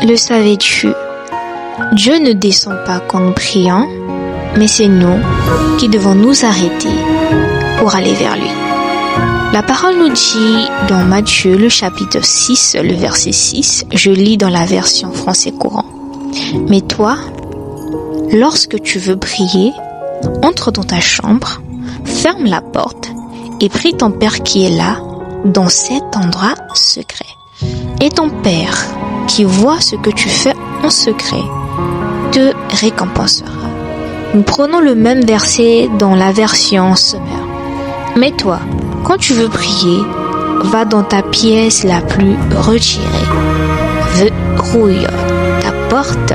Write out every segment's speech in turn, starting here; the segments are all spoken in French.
Le savais-tu? Dieu ne descend pas quand nous prions, mais c'est nous qui devons nous arrêter pour aller vers lui. La parole nous dit dans Matthieu, le chapitre 6, le verset 6, je lis dans la version français courant. Mais toi, lorsque tu veux prier, entre dans ta chambre, ferme la porte et prie ton Père qui est là, dans cet endroit secret. Et ton Père, qui voit ce que tu fais en secret, te récompensera. Nous prenons le même verset dans la version sommaire. Mais toi, quand tu veux prier, va dans ta pièce la plus retirée, verrouille ta porte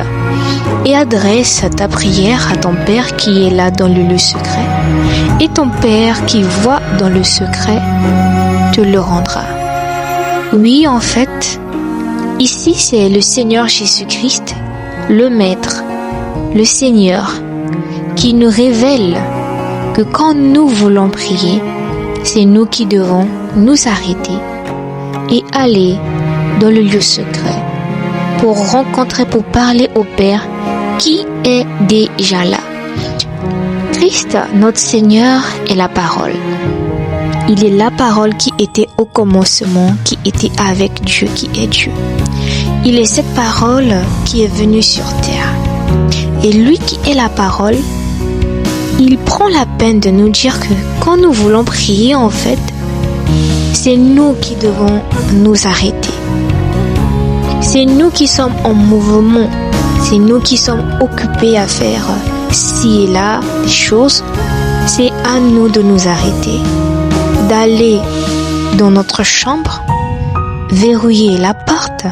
et adresse ta prière à ton Père qui est là dans le lieu secret. Et ton Père qui voit dans le secret te le rendra. Oui, en fait, ici c'est le Seigneur Jésus-Christ, le Maître, le Seigneur, qui nous révèle que quand nous voulons prier, c'est nous qui devons nous arrêter et aller dans le lieu secret pour rencontrer, pour parler au Père qui est déjà là. Christ, notre Seigneur, est la parole. Il est la parole qui était au commencement, qui était avec Dieu, qui est Dieu. Il est cette parole qui est venue sur terre. Et lui qui est la parole, il prend la peine de nous dire que quand nous voulons prier, en fait, c'est nous qui devons nous arrêter. C'est nous qui sommes en mouvement. C'est nous qui sommes occupés à faire ci et là des choses. C'est à nous de nous arrêter, d'aller dans notre chambre, verrouiller la porte,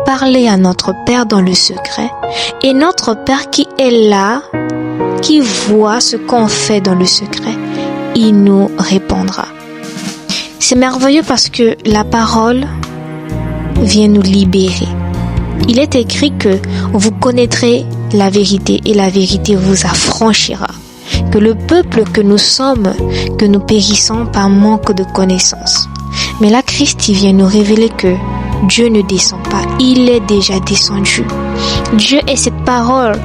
parler à notre Père dans le secret. Et notre Père qui est là, qui voit ce qu'on fait dans le secret, il nous répondra. C'est merveilleux parce que la parole vient nous libérer. Il est écrit que vous connaîtrez la vérité et la vérité vous affranchira. Que le peuple que nous sommes, que nous périssons par manque de connaissance. Mais là, Christ, il vient nous révéler que Dieu ne descend pas, il est déjà descendu. Dieu est cette parole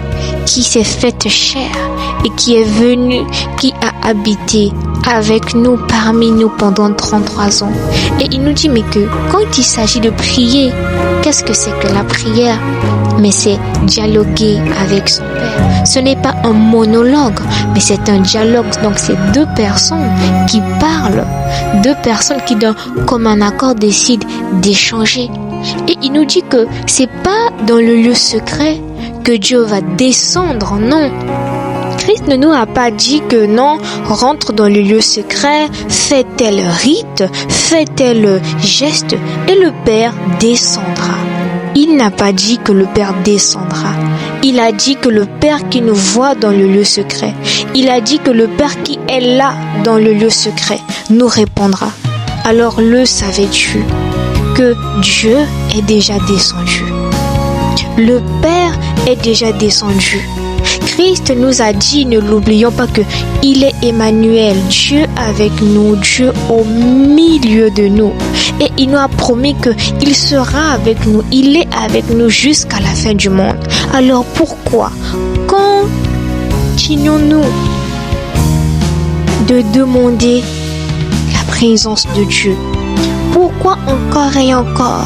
qui s'est faite chair et qui est venue, qui a habité avec nous, parmi nous pendant 33 ans. Et il nous dit mais que quand il s'agit de prier, qu'est-ce que c'est que la prière? Mais c'est dialoguer avec son Père. Ce n'est pas un monologue, mais c'est un dialogue. Donc c'est deux personnes qui parlent, deux personnes qui d'un commun accord décident d'échanger. Et il nous dit que c'est pas dans le lieu secret que Dieu va descendre, non. Christ ne nous a pas dit que non, rentre dans le lieu secret, fais tel rite, fais tel geste et le Père descendra. Il n'a pas dit que le Père descendra. Il a dit que le Père qui nous voit dans le lieu secret, il a dit que le Père qui est là dans le lieu secret nous répondra. Alors le savais-tu que Dieu est déjà descendu? Le Père est déjà descendu. Christ nous a dit, ne l'oublions pas, que il est Emmanuel, Dieu avec nous, Dieu au milieu de nous. Et il nous a promis qu'il sera avec nous, il est avec nous jusqu'à la fin du monde. Alors pourquoi continuons-nous de demander la présence de Dieu? Pourquoi encore et encore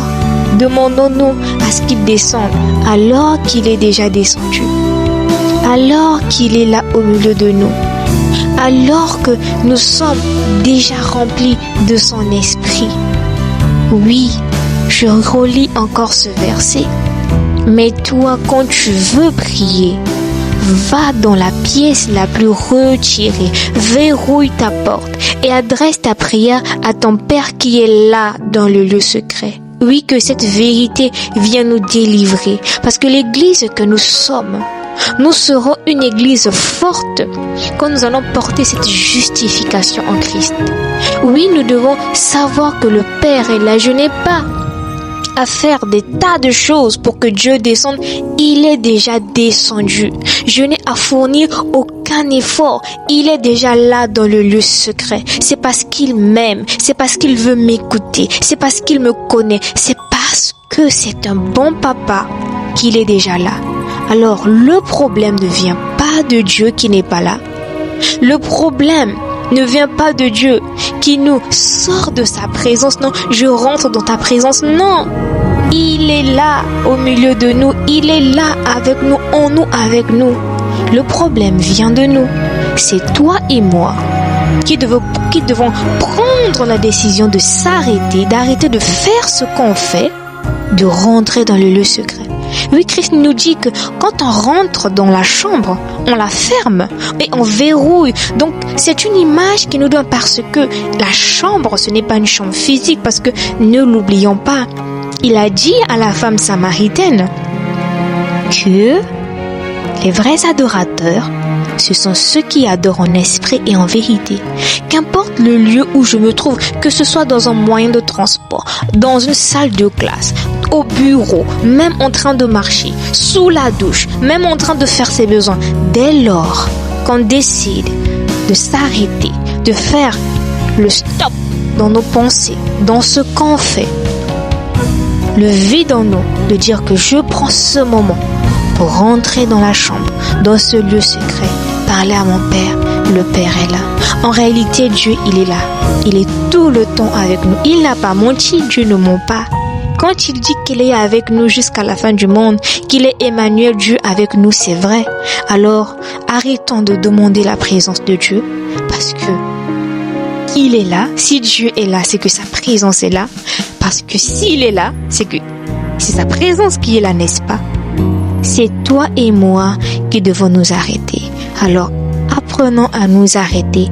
demandons-nous à ce qu'il descende alors qu'il est déjà descendu? Alors qu'il est là au milieu de nous, alors que nous sommes déjà remplis de son esprit. Oui, je relis encore ce verset. Mais toi, quand tu veux prier, va dans la pièce la plus retirée, verrouille ta porte et adresse ta prière à ton Père qui est là dans le lieu secret. Oui, que cette vérité vient nous délivrer, parce que l'église que nous sommes, nous serons une église forte quand nous allons porter cette justification en Christ. Oui, nous devons savoir que le Père est là. Je n'ai pas à faire des tas de choses pour que Dieu descende. Il est déjà descendu. Je n'ai à fournir aucun effort. Il est déjà là dans le lieu secret. C'est parce qu'il m'aime. C'est parce qu'il veut m'écouter. C'est parce qu'il me connaît. C'est parce que c'est un bon papa qu'il est déjà là. Alors le problème ne vient pas de Dieu qui n'est pas là. Le problème ne vient pas de Dieu qui nous sort de sa présence. Non, je rentre dans ta présence. Non, il est là au milieu de nous. Il est là avec nous, en nous, avec nous. Le problème vient de nous. C'est toi et moi qui devons prendre la décision de s'arrêter, d'arrêter de faire ce qu'on fait, de rentrer dans le lieu secret. Oui, Christ nous dit que quand on rentre dans la chambre, on la ferme et on verrouille. Donc, c'est une image qui nous donne parce que la chambre, ce n'est pas une chambre physique, parce que ne l'oublions pas, il a dit à la femme samaritaine que les vrais adorateurs, ce sont ceux qui adorent en esprit et en vérité. Qu'importe le lieu où je me trouve, que ce soit dans un moyen de transport, dans une salle de classe, au bureau, même en train de marcher, sous la douche, même en train de faire ses besoins, dès lors qu'on décide de s'arrêter, de faire le stop dans nos pensées, dans ce qu'on fait, le vide en nous, de dire que je prends ce moment pour rentrer dans la chambre, dans ce lieu secret, parler à mon Père. Le Père est là. En réalité, Dieu, il est là. Il est tout le temps avec nous. Il n'a pas menti, Dieu ne ment pas. Quand il dit qu'il est avec nous jusqu'à la fin du monde, qu'il est Emmanuel, Dieu avec nous, c'est vrai. Alors, arrêtons de demander la présence de Dieu, parce que il est là. Si Dieu est là, c'est que sa présence est là. Parce que s'il est là, c'est que c'est sa présence qui est là, n'est-ce pas? C'est toi et moi qui devons nous arrêter. Alors, apprenons à nous arrêter.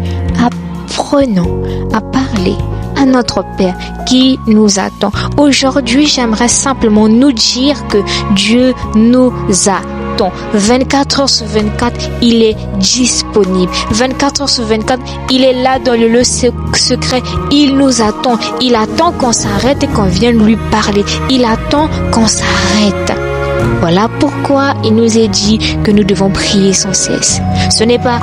Apprenons à parler à notre Père qui nous attend. Aujourd'hui, j'aimerais simplement nous dire que Dieu nous attend. 24 heures sur 24, il est disponible. 24 heures sur 24, il est là dans le lieu secret. Il nous attend. Il attend qu'on s'arrête et qu'on vienne lui parler. Il attend qu'on s'arrête. Voilà pourquoi il nous est dit que nous devons prier sans cesse. Ce n'est pas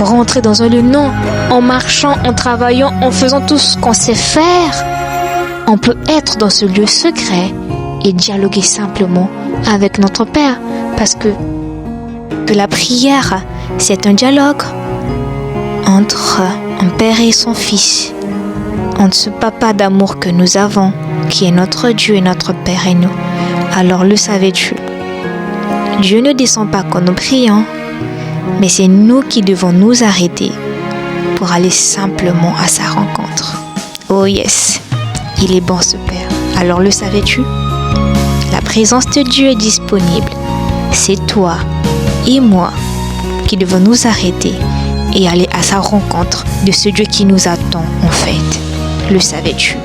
rentrer dans un lieu, non. En marchant, en travaillant, en faisant tout ce qu'on sait faire, on peut être dans ce lieu secret et dialoguer simplement avec notre Père. Parce que la prière, c'est un dialogue entre un Père et son Fils, entre ce Papa d'amour que nous avons, qui est notre Dieu et notre Père et nous. Alors le savais-tu? Dieu ne descend pas quand nous prions, mais c'est nous qui devons nous arrêter pour aller simplement à sa rencontre. Oh yes, il est bon ce Père. Alors le savais-tu? La présence de Dieu est disponible. C'est toi et moi qui devons nous arrêter et aller à sa rencontre de ce Dieu qui nous attend en fait. Le savais-tu?